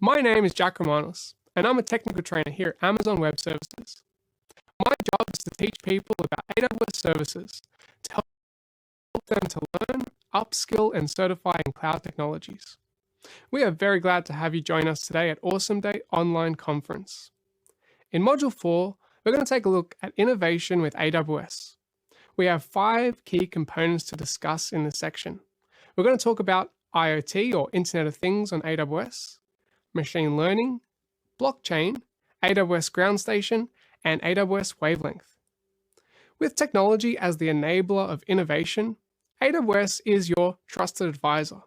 My name is Jack Romanos, and I'm a technical trainer here at Amazon Web Services. My job is to teach people about AWS services to help them to learn, upskill, and certify in cloud technologies. We are very glad to have you join us today at AWSome Day Online Conference. In Module 4, we're going to take a look at innovation with AWS. We have 5 key components to discuss in this section. We're going to talk about IoT or Internet of Things on AWS, machine learning, blockchain, AWS Ground Station, and AWS Wavelength. With technology as the enabler of innovation, AWS is your trusted advisor,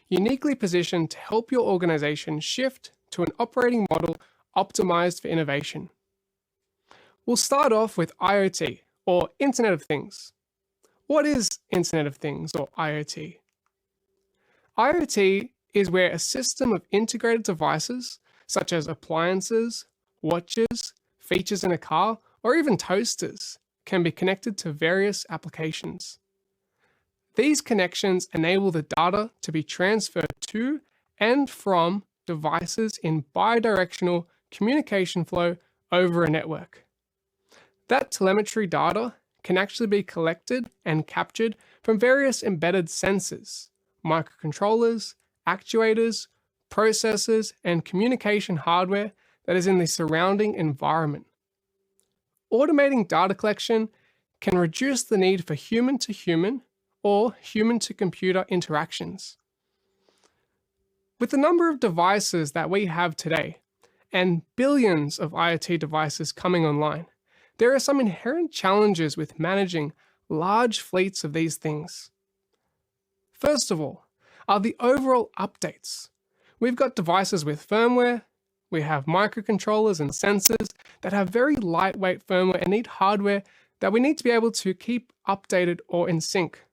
uniquely positioned to help your organization shift to an operating model optimized for innovation. We'll start off with IoT, or Internet of Things. What is Internet of Things, or IoT? IoT is where a system of integrated devices, such as appliances, watches, features in a car, or even toasters, can be connected to various applications. These connections enable the data to be transferred to and from devices in bidirectional communication flow over a network. That telemetry data can actually be collected and captured from various embedded sensors, microcontrollers, actuators, processors, and communication hardware that is in the surrounding environment. Automating data collection can reduce the need for human-to-human or human-to-computer interactions. With the number of devices that we have today, and billions of IoT devices coming online, there are some inherent challenges with managing large fleets of these things. First of all, are the overall updates. We've got devices with firmware, we have microcontrollers and sensors that have very lightweight firmware and need hardware that we need to be able to keep updated or in sync.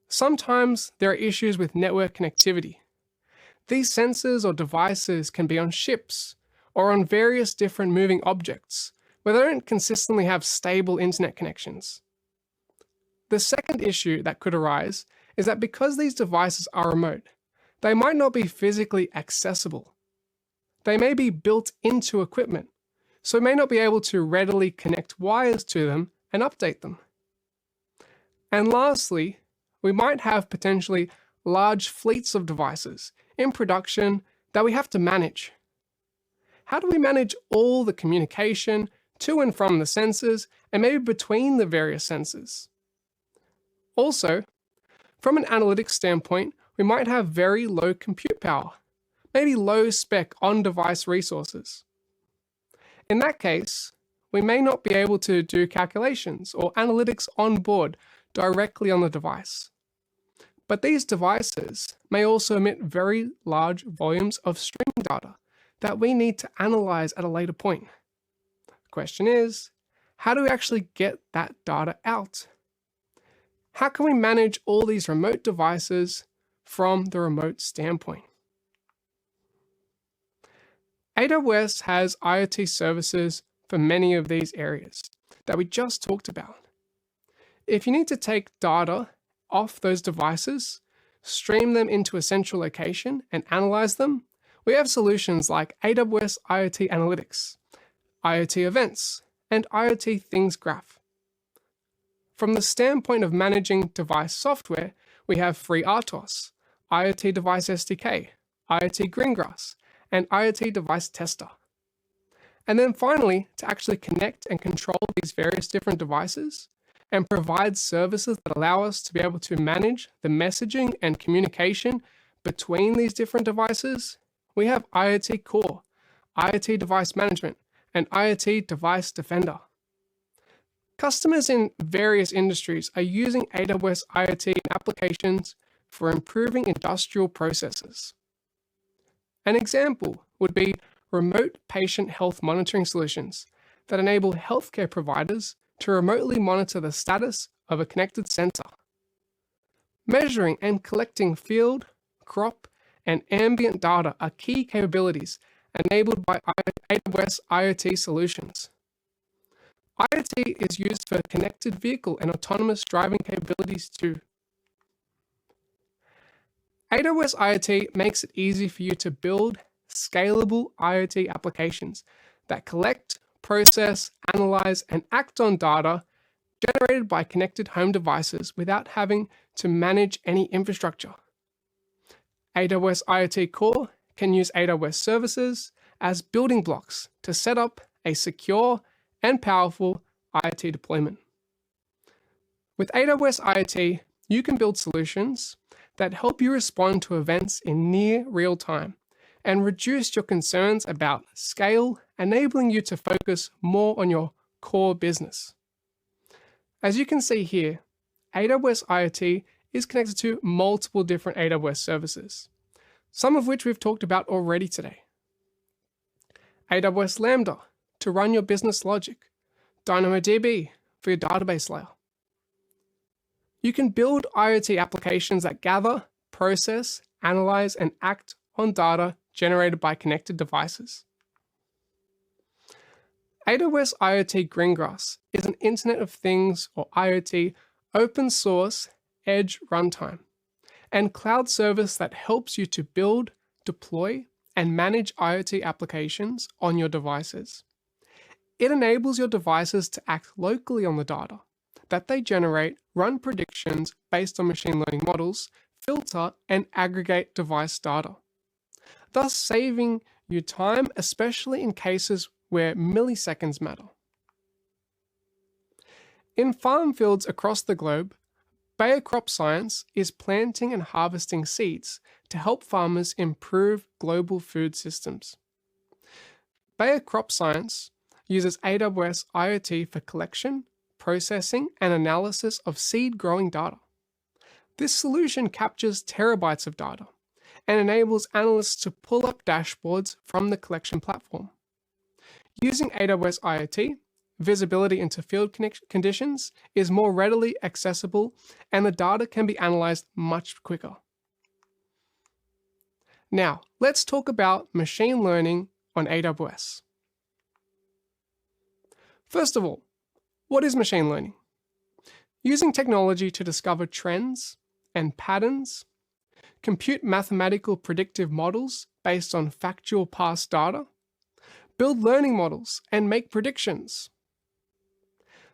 Sometimes there are issues with network connectivity. These sensors or devices can be on ships or on various different moving objects where they don't consistently have stable internet connections. The second issue that could arise is that because these devices are remote, they might not be physically accessible. They may be built into equipment, so we may not be able to readily connect wires to them and update them. And lastly, we might have potentially large fleets of devices in production that we have to manage. How do we manage all the communication to and from the sensors and maybe between the various sensors? Also, from an analytics standpoint, we might have very low compute power, maybe low spec on-device resources. In that case, we may not be able to do calculations or analytics on board directly on the device. But these devices may also emit very large volumes of streaming data that we need to analyze at a later point. The question is, how do we actually get that data out? How can we manage all these remote devices from the remote standpoint? AWS has IoT services for many of these areas that we just talked about. If you need to take data off those devices, stream them into a central location, and analyze them, we have solutions like AWS IoT Analytics, IoT Events, and IoT Things Graph. From the standpoint of managing device software, we have FreeRTOS, IoT Device SDK, IoT Greengrass, and IoT Device Tester. And then finally, to actually connect and control these various different devices and provide services that allow us to be able to manage the messaging and communication between these different devices, we have IoT Core, IoT Device Management, and IoT Device Defender. Customers in various industries are using AWS IoT applications for improving industrial processes. An example would be remote patient health monitoring solutions that enable healthcare providers to remotely monitor the status of a connected sensor. Measuring and collecting field, crop, and ambient data are key capabilities enabled by AWS IoT solutions. IoT is used for connected vehicle and autonomous driving capabilities too. AWS IoT makes it easy for you to build, scalable IoT applications that collect, process, analyze, and act on data generated by connected home devices without having to manage any infrastructure. AWS IoT Core can use AWS services as building blocks to set up a secure and powerful IoT deployment. With AWS IoT, you can build solutions that help you respond to events in near real time and reduce your concerns about scale, enabling you to focus more on your core business. As you can see here, AWS IoT is connected to multiple different AWS services, some of which we've talked about already today. AWS Lambda to run your business logic, DynamoDB for your database layer. You can build IoT applications that gather, process, analyze, and act on data generated by connected devices. AWS IoT Greengrass is an Internet of Things, or IoT, open source edge runtime and cloud service that helps you to build, deploy, and manage IoT applications on your devices. It enables your devices to act locally on the data that they generate, run predictions based on machine learning models, filter, and aggregate device data, thus saving you time, especially in cases where milliseconds matter. In farm fields across the globe, Bayer Crop Science is planting and harvesting seeds to help farmers improve global food systems. Bayer Crop Science uses AWS IoT for collection, processing, and analysis of seed growing data. This solution captures terabytes of data and enables analysts to pull up dashboards from the collection platform. Using AWS IoT, visibility into field conditions is more readily accessible and the data can be analyzed much quicker. Now, let's talk about machine learning on AWS. First of all, what is machine learning? Using technology to discover trends and patterns, compute mathematical predictive models based on factual past data, build learning models, and make predictions.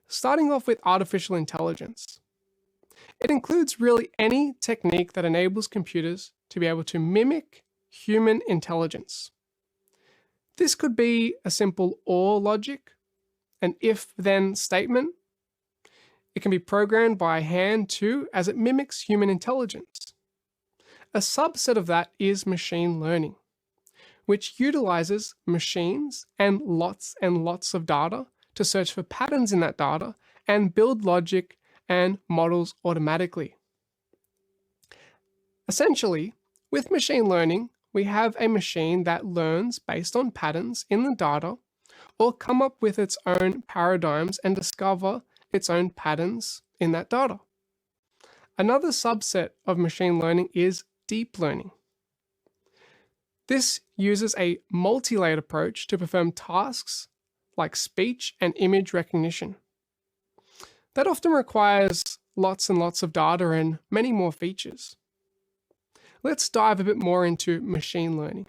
Starting off with artificial intelligence. It includes really any technique that enables computers to be able to mimic human intelligence. This could be a simple OR logic, an if-then statement. It can be programmed by hand too, as it mimics human intelligence. A subset of that is machine learning, which utilizes machines and lots of data to search for patterns in that data and build logic and models automatically. Essentially, with machine learning, we have a machine that learns based on patterns in the data or come up with its own paradigms and discover its own patterns in that data. Another subset of machine learning is deep learning. This uses a multi-layered approach to perform tasks like speech and image recognition. That often requires lots and lots of data and many more features. Let's dive a bit more into machine learning.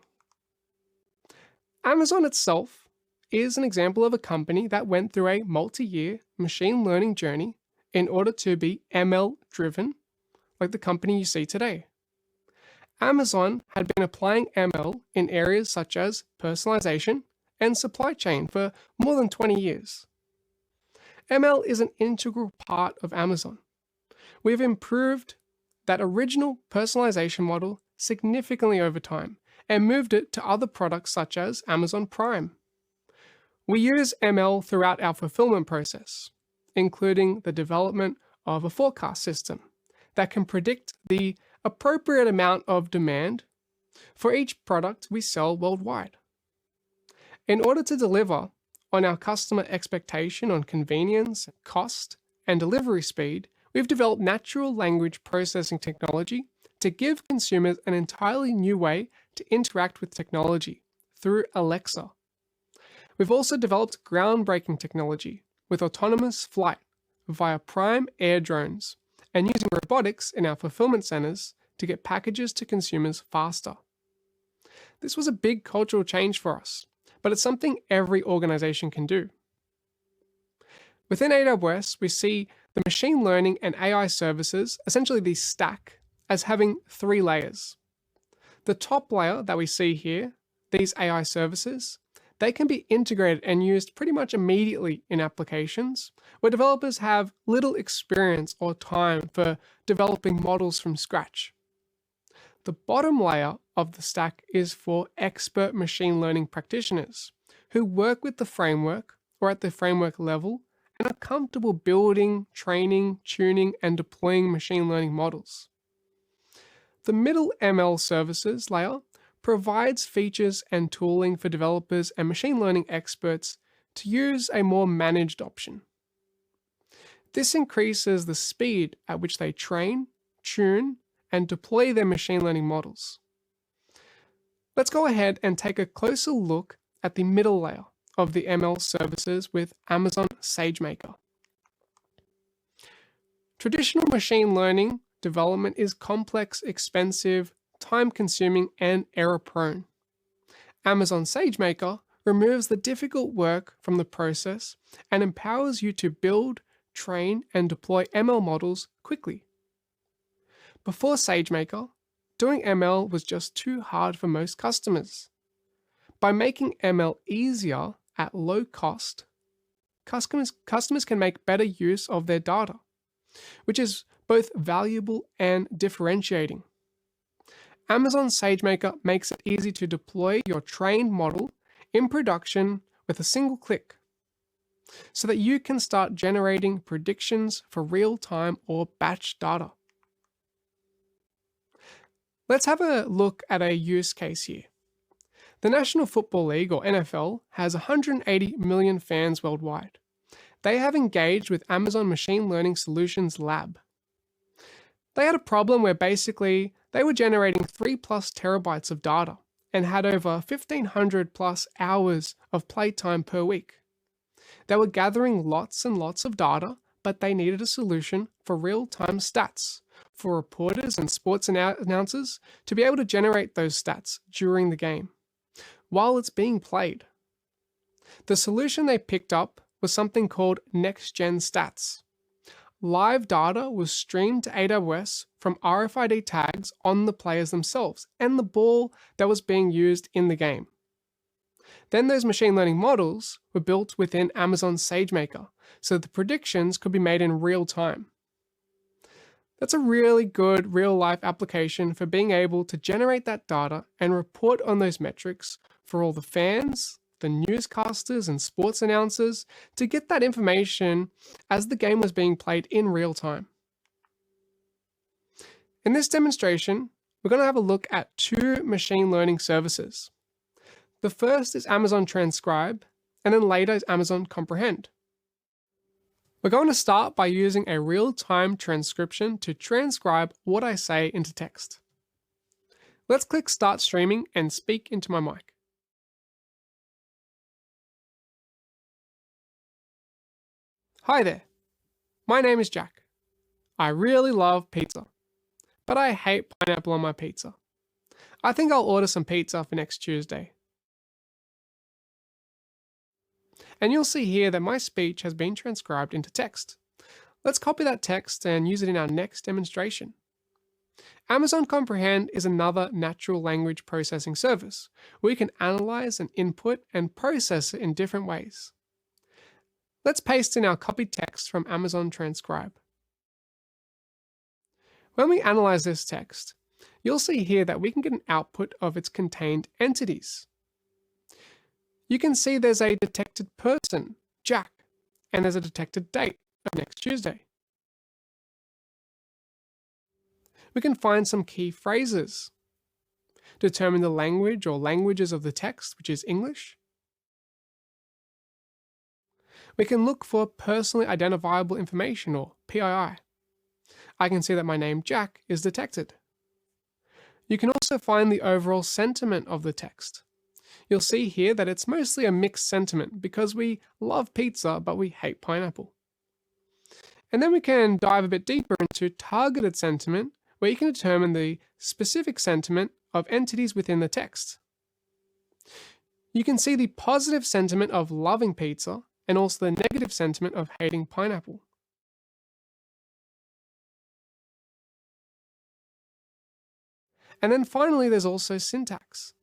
Amazon itself is an example of a company that went through a multi-year machine learning journey in order to be ML-driven, like the company you see today. Amazon had been applying ML in areas such as personalization and supply chain for more than 20 years. ML is an integral part of Amazon. We've improved that original personalization model significantly over time and moved it to other products such as Amazon Prime. We use ML throughout our fulfillment process, including the development of a forecast system that can predict the appropriate amount of demand for each product we sell worldwide. In order to deliver on our customer expectation on convenience, cost, and delivery speed, we've developed natural language processing technology to give consumers an entirely new way to interact with technology through Alexa. We've also developed groundbreaking technology with autonomous flight via Prime Air drones and using robotics in our fulfillment centers to get packages to consumers faster. This was a big cultural change for us, but it's something every organization can do. Within AWS, we see the machine learning and AI services, essentially the stack, as having 3 layers. The top layer that we see here, these AI services, they can be integrated and used pretty much immediately in applications where developers have little experience or time for developing models from scratch. The bottom layer of the stack is for expert machine learning practitioners who work with the framework or at the framework level and are comfortable building, training, tuning, and deploying machine learning models. The middle ML services layer provides features and tooling for developers and machine learning experts to use a more managed option. This increases the speed at which they train, tune, and deploy their machine learning models. Let's go ahead and take a closer look at the middle layer of the ML services with Amazon SageMaker. Traditional machine learning development is complex, expensive, time-consuming, and error-prone. Amazon SageMaker removes the difficult work from the process and empowers you to build, train, and deploy ML models quickly. Before SageMaker, doing ML was just too hard for most customers. By making ML easier at low cost, customers can make better use of their data, which is both valuable and differentiating. Amazon SageMaker makes it easy to deploy your trained model in production with a single click, so that you can start generating predictions for real-time or batch data. Let's have a look at a use case here. The National Football League, or NFL, has 180 million fans worldwide. They have engaged with Amazon Machine Learning Solutions Lab. They had a problem where basically they were generating 3+ terabytes of data and had over 1,500+ hours of playtime per week. They were gathering lots and lots of data, but they needed a solution for real-time stats, for reporters and sports announcers to be able to generate those stats during the game, while it's being played. The solution they picked up was something called Next-Gen Stats. Live data was streamed to AWS from RFID tags on the players themselves and the ball that was being used in the game. Then those machine learning models were built within Amazon SageMaker, so the predictions could be made in real time. That's a really good real-life application for being able to generate that data and report on those metrics for all the fans, the newscasters and sports announcers to get that information as the game was being played in real time. In this demonstration, we're going to have a look at 2 machine learning services. The first is Amazon Transcribe, and then later is Amazon Comprehend. We're going to start by using a real-time transcription to transcribe what I say into text. Let's click Start Streaming and speak into my mic. Hi there, my name is Jack. I really love pizza, but I hate pineapple on my pizza. I think I'll order some pizza for next Tuesday. And you'll see here that my speech has been transcribed into text. Let's copy that text and use it in our next demonstration. Amazon Comprehend is another natural language processing service where you can analyze an input and process it in different ways. Let's paste in our copied text from Amazon Transcribe. When we analyze this text, you'll see here that we can get an output of its contained entities. You can see there's a detected person, Jack, and there's a detected date of next Tuesday. We can find some key phrases, determine the language or languages of the text, which is English. We can look for personally identifiable information, or PII. I can see that my name Jack is detected. You can also find the overall sentiment of the text. You'll see here that it's mostly a mixed sentiment because we love pizza but we hate pineapple. And then we can dive a bit deeper into targeted sentiment, where you can determine the specific sentiment of entities within the text. You can see the positive sentiment of loving pizza and also the negative sentiment of hating pineapple. And then finally, there's also syntax.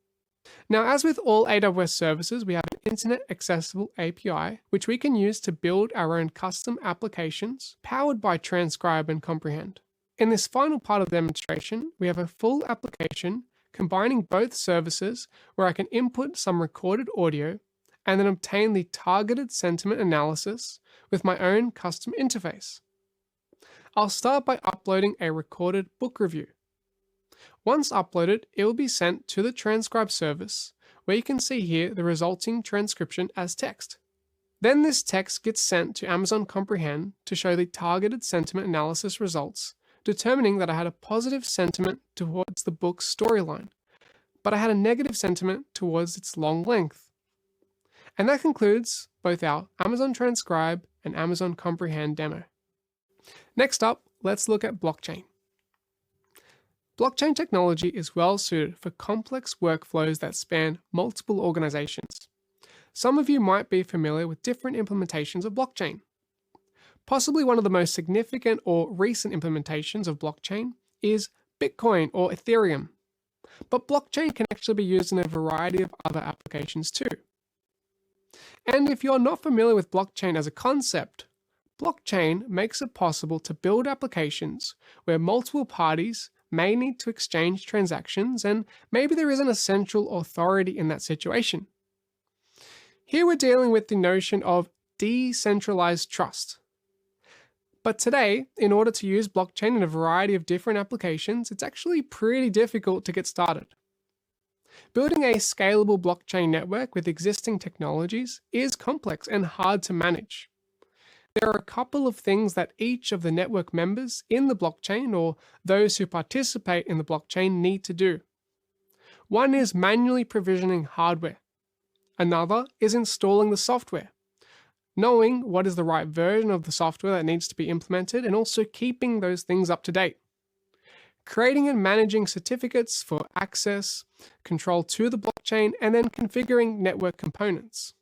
Now, as with all AWS services, we have an Internet Accessible API, which we can use to build our own custom applications powered by Transcribe and Comprehend. In this final part of the demonstration, we have a full application combining both services where I can input some recorded audio and then obtain the targeted sentiment analysis with my own custom interface. I'll start by uploading a recorded book review. Once uploaded, it will be sent to the Transcribe service, where you can see here the resulting transcription as text. Then this text gets sent to Amazon Comprehend to show the targeted sentiment analysis results, determining that I had a positive sentiment towards the book's storyline, but I had a negative sentiment towards its long length. And that concludes both our Amazon Transcribe and Amazon Comprehend demo. Next up, let's look at blockchain. Blockchain technology is well suited for complex workflows that span multiple organizations. Some of you might be familiar with different implementations of blockchain. Possibly one of the most significant or recent implementations of blockchain is Bitcoin or Ethereum. But blockchain can actually be used in a variety of other applications too. And if you're not familiar with blockchain as a concept, blockchain makes it possible to build applications where multiple parties may need to exchange transactions, and maybe there isn't a central authority in that situation. Here we're dealing with the notion of decentralized trust. But today, in order to use blockchain in a variety of different applications, it's actually pretty difficult to get started. Building a scalable blockchain network with existing technologies is complex and hard to manage. There are a couple of things that each of the network members in the blockchain or those who participate in the blockchain need to do. One is manually provisioning hardware. Another is installing the software, knowing what is the right version of the software that needs to be implemented and also keeping those things up to date. Creating and managing certificates for access, control to the blockchain, and then configuring network components.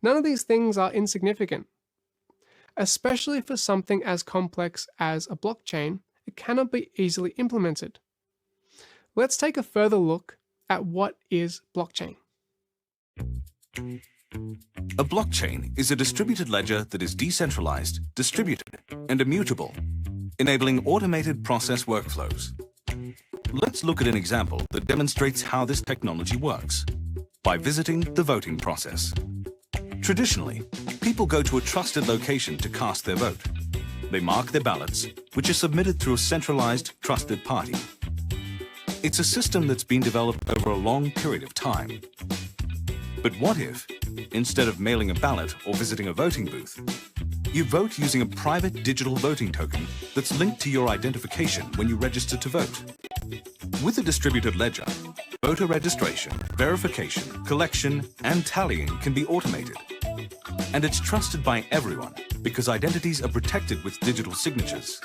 None of these things are insignificant. Especially for something as complex as a blockchain, it cannot be easily implemented. Let's take a further look at what is blockchain. A blockchain is a distributed ledger that is decentralized, distributed, and immutable, enabling automated process workflows. Let's look at an example that demonstrates how this technology works by visiting the voting process. Traditionally, people go to a trusted location to cast their vote. They mark their ballots, which are submitted through a centralized, trusted party. It's a system that's been developed over a long period of time. But what if, instead of mailing a ballot or visiting a voting booth, you vote using a private digital voting token that's linked to your identification when you register to vote? With a distributed ledger, voter registration, verification, collection, and tallying can be automated. And it's trusted by everyone because identities are protected with digital signatures.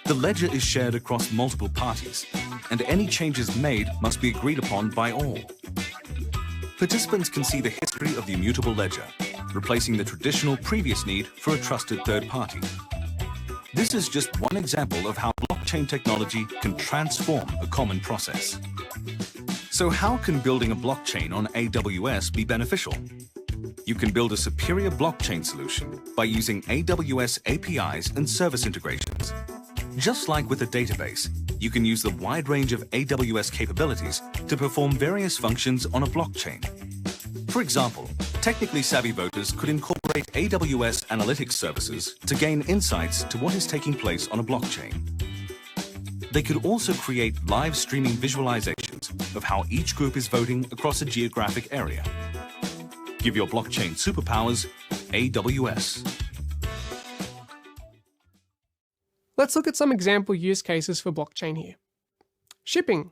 The ledger is shared across multiple parties, and any changes made must be agreed upon by all. Participants can see the history of the immutable ledger, replacing the traditional previous need for a trusted third party. This is just one example of how blockchain technology can transform a common process. So how can building a blockchain on AWS be beneficial? You can build a superior blockchain solution by using AWS APIs and service integrations. Just like with a database, you can use the wide range of AWS capabilities to perform various functions on a blockchain. For example, technically savvy voters could incorporate AWS analytics services to gain insights to what is taking place on a blockchain. They could also create live streaming visualizations of how each group is voting across a geographic area. Give your blockchain superpowers AWS. Let's look at some example use cases for blockchain here. Shipping.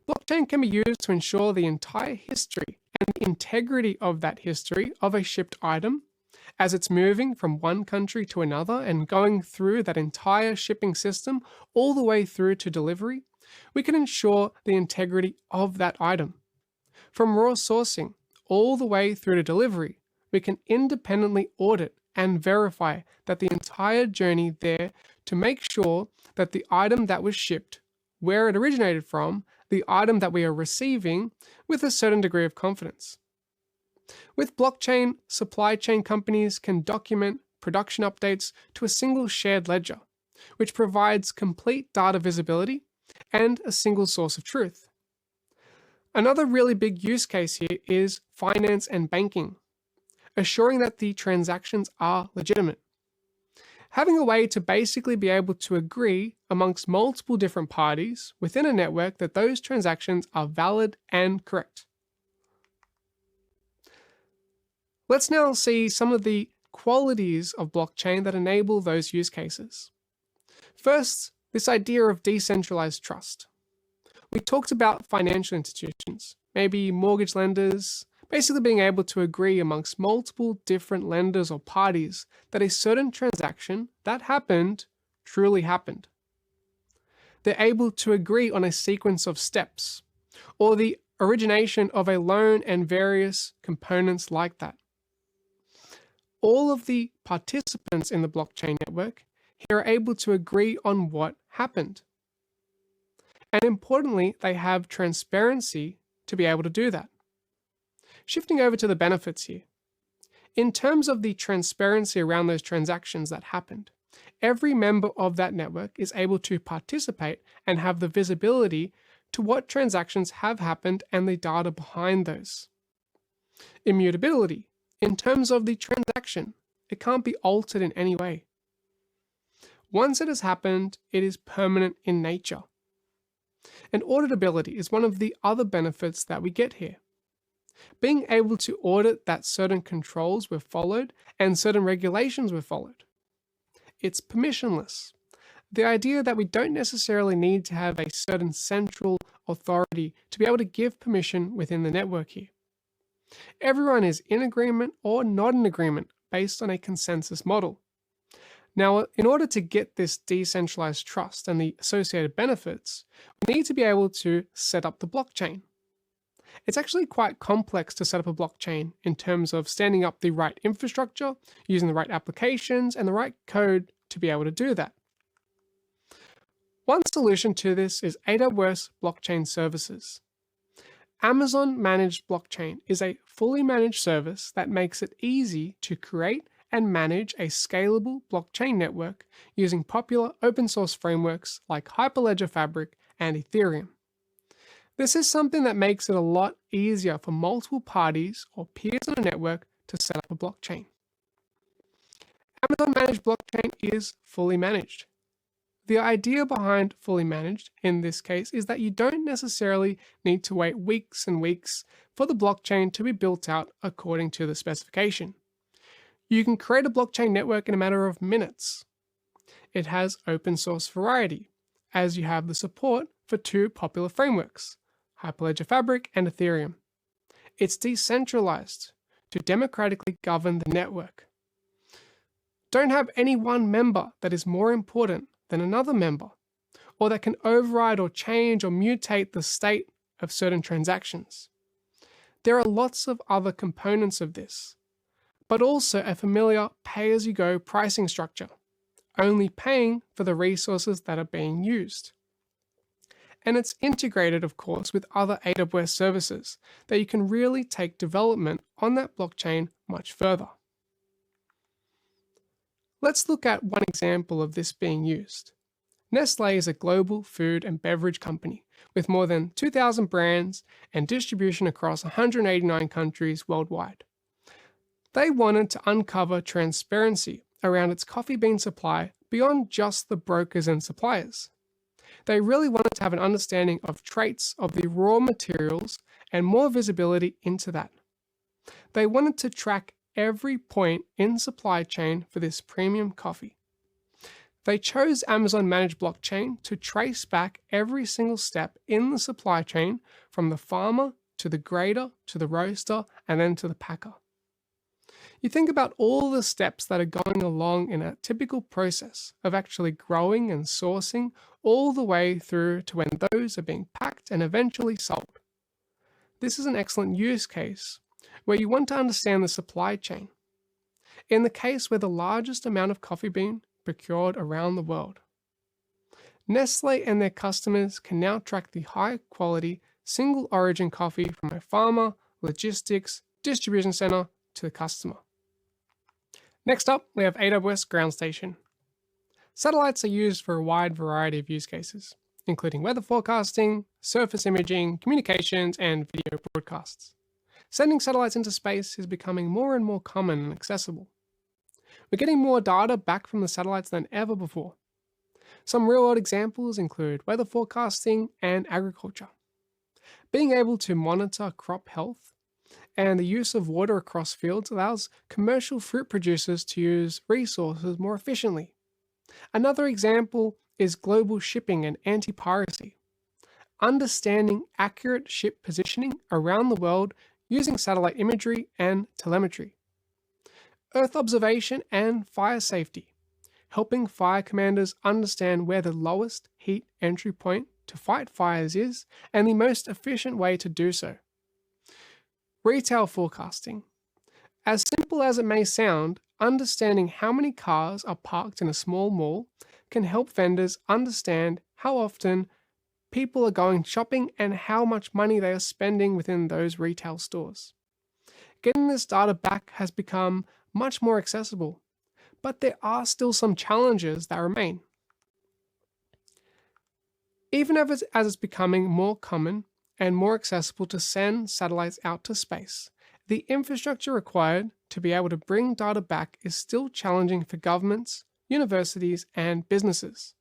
Blockchain can be used to ensure the entire history and the integrity of that history of a shipped item as it's moving from one country to another and going through that entire shipping system all the way through to delivery. We can ensure the integrity of that item. From raw sourcing all the way through to delivery, we can independently audit and verify that the entire journey there to make sure that the item that was shipped, where it originated from, the item that we are receiving, with a certain degree of confidence. With blockchain, supply chain companies can document production updates to a single shared ledger, which provides complete data visibility and a single source of truth. Another really big use case here is finance and banking, assuring that the transactions are legitimate. Having a way to basically be able to agree amongst multiple different parties within a network that those transactions are valid and correct. Let's now see some of the qualities of blockchain that enable those use cases. First, this idea of decentralized trust. We talked about financial institutions, maybe mortgage lenders, basically being able to agree amongst multiple different lenders or parties that a certain transaction that happened truly happened. They're able to agree on a sequence of steps, or the origination of a loan and various components like that. All of the participants in the blockchain network here are able to agree on what happened. And importantly, they have transparency to be able to do that. Shifting over to the benefits here. In terms of the transparency around those transactions that happened, every member of that network is able to participate and have the visibility to what transactions have happened and the data behind those. Immutability. In terms of the transaction, it can't be altered in any way. Once it has happened, it is permanent in nature. And auditability is one of the other benefits that we get here. Being able to audit that certain controls were followed and certain regulations were followed. It's permissionless. The idea that we don't necessarily need to have a certain central authority to be able to give permission within the network here. Everyone is in agreement or not in agreement based on a consensus model. Now, in order to get this decentralized trust and the associated benefits, we need to be able to set up the blockchain. It's actually quite complex to set up a blockchain in terms of standing up the right infrastructure, using the right applications, and the right code to be able to do that. One solution to this is AWS Blockchain Services. Amazon Managed Blockchain is a fully managed service that makes it easy to create and manage a scalable blockchain network using popular open source frameworks like Hyperledger Fabric and Ethereum. This is something that makes it a lot easier for multiple parties or peers on a network to set up a blockchain. Amazon Managed Blockchain is fully managed. The idea behind fully managed in this case is that you don't necessarily need to wait weeks and weeks for the blockchain to be built out according to the specification. You can create a blockchain network in a matter of minutes. It has open source variety, as you have the support for two popular frameworks, Hyperledger Fabric and Ethereum. It's decentralized to democratically govern the network. Don't have any one member that is more important than another member, or that can override or change or mutate the state of certain transactions. There are lots of other components of this, but also a familiar pay-as-you-go pricing structure, only paying for the resources that are being used. And it's integrated, of course, with other AWS services that you can really take development on that blockchain much further. Let's look at one example of this being used. Nestlé is a global food and beverage company with more than 2,000 brands and distribution across 189 countries worldwide. They wanted to uncover transparency around its coffee bean supply beyond just the brokers and suppliers. They really wanted to have an understanding of traits of the raw materials and more visibility into that. They wanted to track every point in supply chain for this premium coffee. They chose Amazon Managed Blockchain to trace back every single step in the supply chain from the farmer to the grader to the roaster and then to the packer. You think about all the steps that are going along in a typical process of actually growing and sourcing all the way through to when those are being packed and eventually sold. This is an excellent use case where you want to understand the supply chain. In the case where the largest amount of coffee bean procured around the world, Nestle and their customers can now track the high-quality, single-origin coffee from a farmer, logistics, distribution center to the customer. Next up, we have AWS Ground Station. Satellites are used for a wide variety of use cases, including weather forecasting, surface imaging, communications, and video broadcasts. Sending satellites into space is becoming more and more common and accessible. We're getting more data back from the satellites than ever before. Some real-world examples include weather forecasting and agriculture. Being able to monitor crop health and the use of water across fields allows commercial fruit producers to use resources more efficiently. Another example is global shipping and anti-piracy. Understanding accurate ship positioning around the world using satellite imagery and telemetry. Earth observation and fire safety, helping fire commanders understand where the lowest heat entry point to fight fires is and the most efficient way to do so. Retail forecasting. As simple as it may sound, understanding how many cars are parked in a small mall can help vendors understand how often people are going shopping and how much money they are spending within those retail stores. Getting this data back has become much more accessible, but there are still some challenges that remain. Even as it's becoming more common and more accessible to send satellites out to space, the infrastructure required to be able to bring data back is still challenging for governments, universities, and businesses.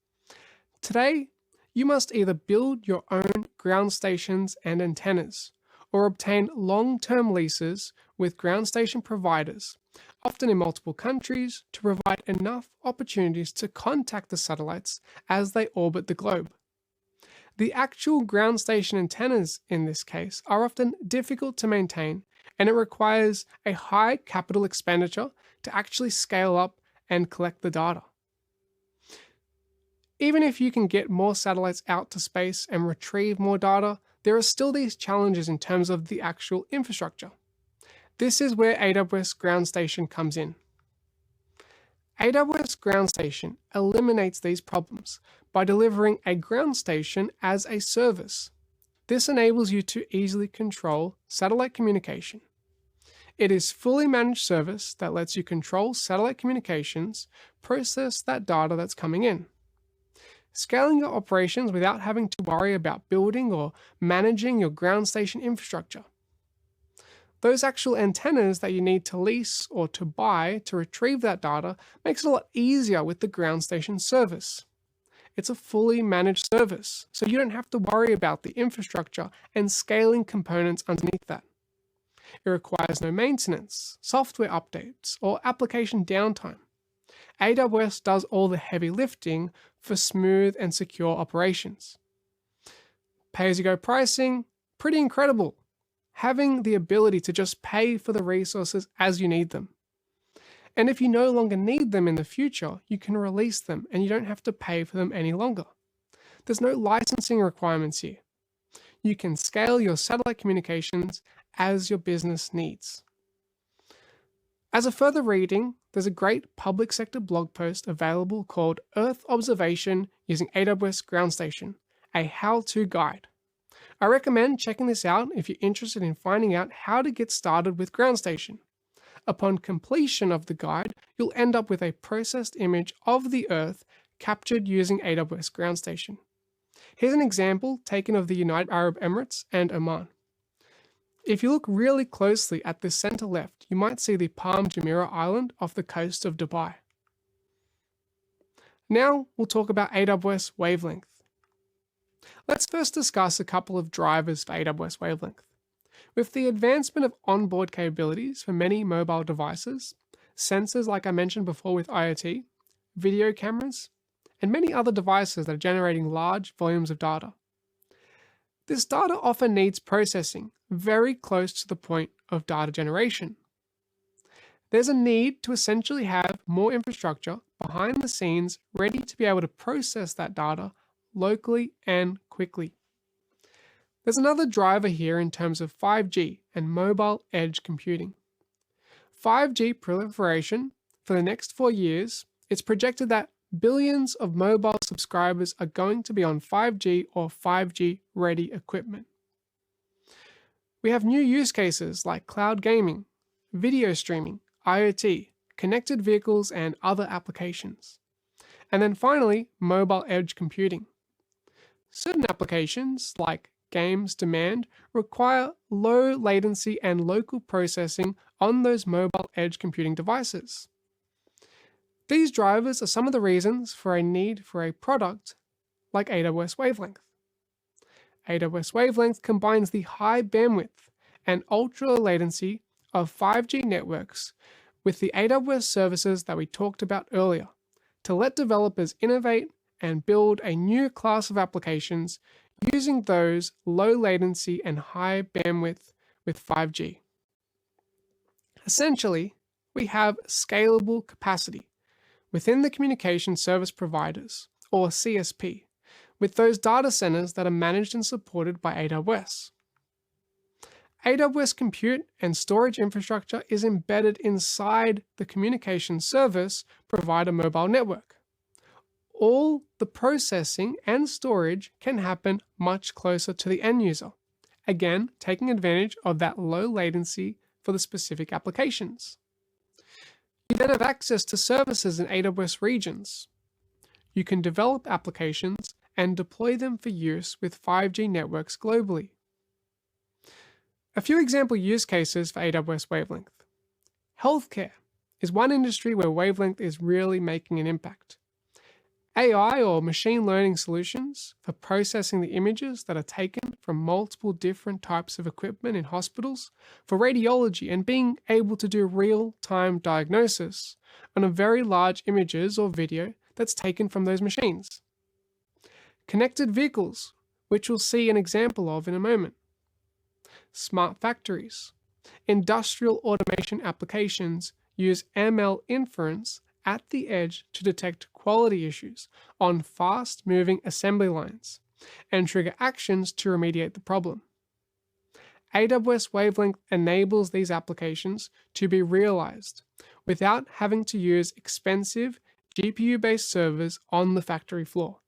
Today, you must either build your own ground stations and antennas, or obtain long-term leases with ground station providers, often in multiple countries, to provide enough opportunities to contact the satellites as they orbit the globe. The actual ground station antennas in this case are often difficult to maintain, and it requires a high capital expenditure to actually scale up and collect the data. Even if you can get more satellites out to space and retrieve more data, there are still these challenges in terms of the actual infrastructure. This is where AWS Ground Station comes in. AWS Ground Station eliminates these problems by delivering a ground station as a service. This enables you to easily control satellite communication. It is fully managed service that lets you control satellite communications, process that data that's coming in. Scaling your operations without having to worry about building or managing your ground station infrastructure. Those actual antennas that you need to lease or to buy to retrieve that data makes it a lot easier with the ground station service. It's a fully managed service, so you don't have to worry about the infrastructure and scaling components underneath that. It requires no maintenance, software updates, or application downtime. AWS does all the heavy lifting for smooth and secure operations. Pay-as-you-go pricing, pretty incredible. Having the ability to just pay for the resources as you need them. And if you no longer need them in the future, you can release them and you don't have to pay for them any longer. There's no licensing requirements here. You can scale your satellite communications as your business needs. As a further reading, there's a great public sector blog post available called Earth Observation Using AWS Ground Station, a how-to guide. I recommend checking this out if you're interested in finding out how to get started with Ground Station. Upon completion of the guide, you'll end up with a processed image of the Earth captured using AWS Ground Station. Here's an example taken of the United Arab Emirates and Oman. If you look really closely at the center left, you might see the Palm Jumeirah Island off the coast of Dubai. Now we'll talk about AWS Wavelength. Let's first discuss a couple of drivers for AWS Wavelength. With the advancement of onboard capabilities for many mobile devices, sensors like I mentioned before with IoT, video cameras, and many other devices that are generating large volumes of data. This data often needs processing very close to the point of data generation. There's a need to essentially have more infrastructure behind the scenes ready to be able to process that data locally and quickly. There's another driver here in terms of 5G and mobile edge computing. 5G proliferation for the next 4 years, it's projected that billions of mobile subscribers are going to be on 5G or 5G-ready equipment. We have new use cases like cloud gaming, video streaming, IoT, connected vehicles, and other applications. And then finally, mobile edge computing. Certain applications, like games demand, require low latency and local processing on those mobile edge computing devices. These drivers are some of the reasons for a need for a product like AWS Wavelength. AWS Wavelength combines the high bandwidth and ultra low latency of 5G networks with the AWS services that we talked about earlier to let developers innovate and build a new class of applications using those low latency and high bandwidth with 5G. Essentially, we have scalable capacity within the communication service providers, or CSP, with those data centers that are managed and supported by AWS. AWS compute and storage infrastructure is embedded inside the communication service provider mobile network. All the processing and storage can happen much closer to the end user, again taking advantage of that low latency for the specific applications. You then have access to services in AWS regions. You can develop applications and deploy them for use with 5G networks globally. A few example use cases for AWS Wavelength. Healthcare is one industry where Wavelength is really making an impact. AI or machine learning solutions for processing the images that are taken from multiple different types of equipment in hospitals for radiology and being able to do real-time diagnosis on a very large images or video that's taken from those machines. Connected vehicles, which we'll see an example of in a moment. Smart factories. Industrial automation applications use ML inference at the edge to detect quality issues on fast-moving assembly lines and trigger actions to remediate the problem. AWS Wavelength enables these applications to be realized without having to use expensive GPU-based servers on the factory floor.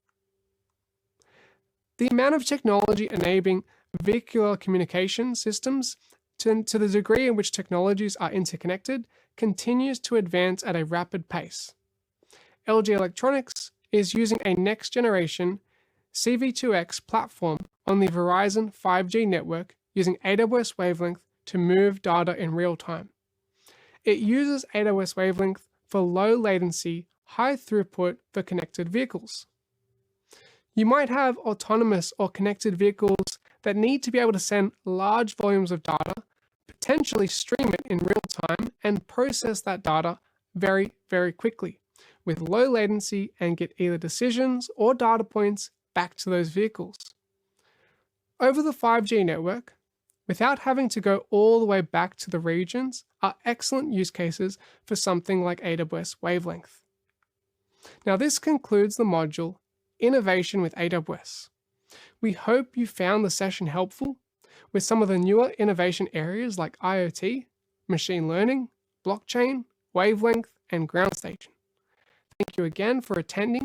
The amount of technology enabling vehicular communication systems to the degree in which technologies are interconnected continues to advance at a rapid pace. LG Electronics is using a next-generation CV2X platform on the Verizon 5G network using AWS Wavelength to move data in real time. It uses AWS Wavelength for low latency, high throughput for connected vehicles. You might have autonomous or connected vehicles that need to be able to send large volumes of data, potentially stream it in real time, and process that data very, very quickly with low latency and get either decisions or data points back to those vehicles. Over the 5G network, without having to go all the way back to the regions, are excellent use cases for something like AWS Wavelength. Now this concludes the module Innovation with AWS. We hope you found the session helpful with some of the newer innovation areas like IoT, machine learning, blockchain, wavelength, and ground station. Thank you again for attending